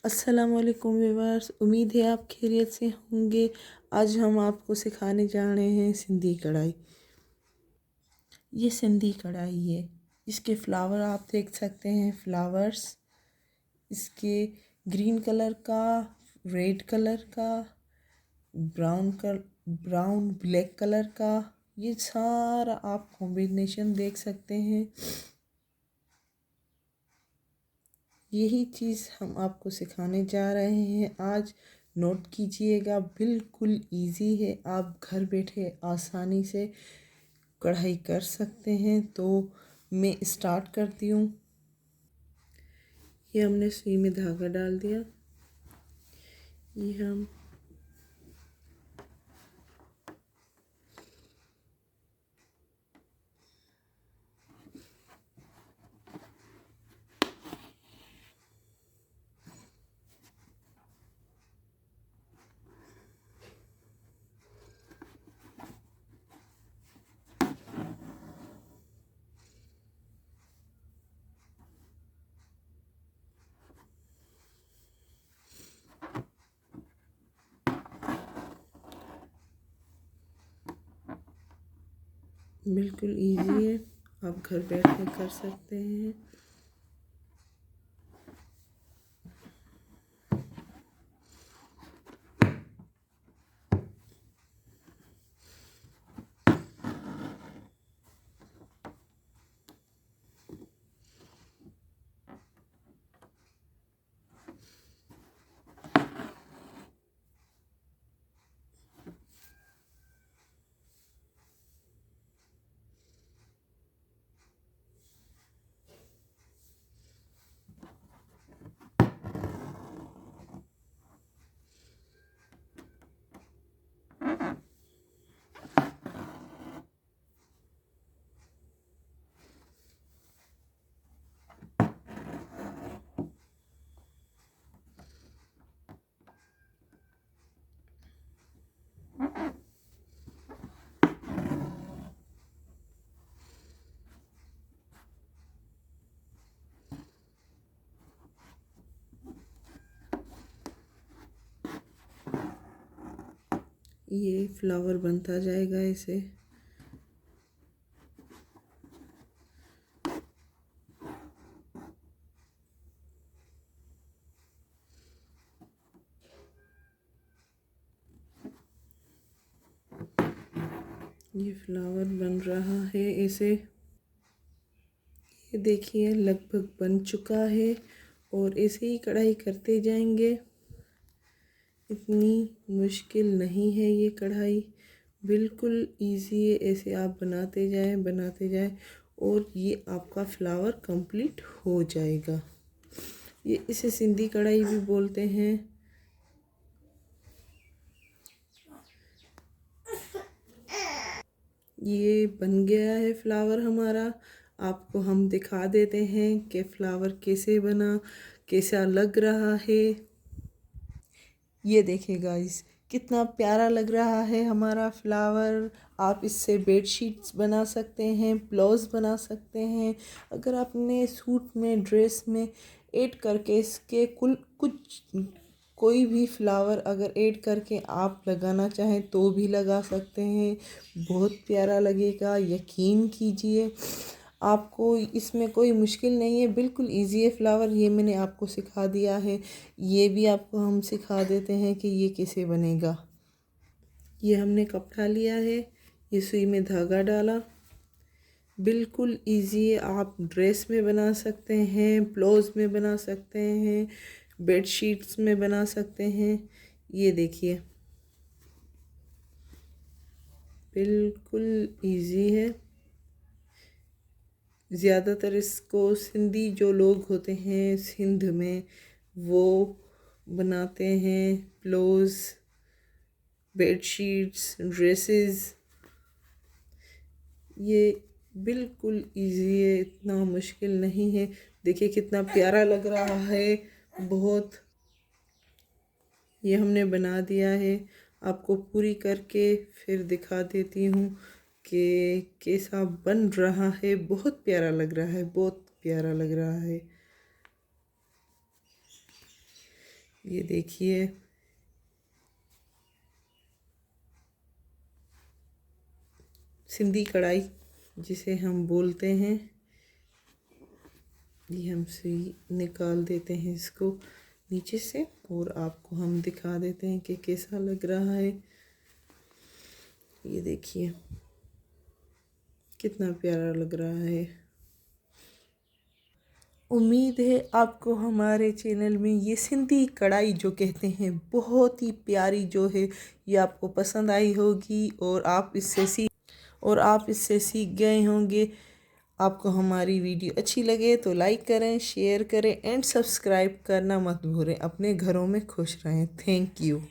अस्सलामुअलैकुम व्यूअर्स, उम्मीद है आप खैरियत से होंगे। आज हम आपको सिखाने जा रहे हैं सिंधी कढ़ाई। ये सिंधी कढ़ाई है। इसके फ्लावर आप देख सकते हैं, फ्लावर्स इसके ग्रीन कलर का, रेड कलर का, ब्राउन ब्लैक कलर का, ये सारा आप कॉम्बिनेशन देख सकते हैं। यही चीज़ हम आपको सिखाने जा रहे हैं आज। नोट कीजिएगा, बिल्कुल इजी है, आप घर बैठे आसानी से कढ़ाई कर सकते हैं। तो मैं स्टार्ट करती हूँ। ये हमने सुई में धागा डाल दिया। ये हम बिल्कुल इजी है, आप घर बैठ के कर सकते हैं। ये फ्लावर बनता जाएगा ऐसे। ये फ्लावर बन रहा है ऐसे। ये देखिए लगभग बन चुका है और ऐसे ही कढ़ाई करते जाएंगे। इतनी मुश्किल नहीं है ये कढ़ाई, बिल्कुल इजी है। ऐसे आप बनाते जाएं और ये आपका फ्लावर कंप्लीट हो जाएगा। ये इसे सिंधी कढ़ाई भी बोलते हैं। ये बन गया है फ्लावर हमारा। आपको हम दिखा देते हैं कि फ्लावर कैसे बना, कैसा लग रहा है। ये देखिए गाइस, कितना प्यारा लग रहा है हमारा फ्लावर। आप इससे बेडशीट्स बना सकते हैं, पिलोज बना सकते हैं। अगर आपने सूट में, ड्रेस में ऐड करके इसके कुछ कोई भी फ्लावर अगर ऐड करके आप लगाना चाहें तो भी लगा सकते हैं। बहुत प्यारा लगेगा, यकीन कीजिए। आपको इसमें कोई मुश्किल नहीं है, बिल्कुल इजी है फ्लावर। ये मैंने आपको सिखा दिया है। ये भी आपको हम सिखा देते हैं कि ये कैसे बनेगा। ये हमने कपड़ा लिया है, ये सुई में धागा डाला। बिल्कुल इजी है, आप ड्रेस में बना सकते हैं, ब्लाउज में बना सकते हैं, बेडशीट्स में बना सकते हैं। ये देखिए, बिल्कुल इजी है। ज़्यादातर इसको सिंधी जो लोग होते हैं सिंध में, वो बनाते हैं। Blouse, bedsheets, dresses. ये बिल्कुल इजी है, इतना मुश्किल नहीं है। देखिए कितना प्यारा लग रहा है, बहुत। ये हमने बना दिया है। आपको पूरी करके फिर दिखा देती हूँ कि कैसा बन रहा है। बहुत प्यारा लग रहा है, बहुत प्यारा लग रहा है। ये देखिए, सिंधी कढ़ाई जिसे हम बोलते हैं, ये हम से निकाल देते हैं इसको नीचे से और आपको हम दिखा देते हैं कि कैसा लग रहा है। ये देखिए कितना प्यारा लग रहा है। उम्मीद है आपको हमारे चैनल में ये सिंधी कढ़ाई जो कहते हैं बहुत ही प्यारी जो है ये आपको पसंद आई होगी और आप इससे सीख गए होंगे। आपको हमारी वीडियो अच्छी लगे तो लाइक करें, शेयर करें एंड सब्सक्राइब करना मत भूलें। अपने घरों में खुश रहें। Thank you.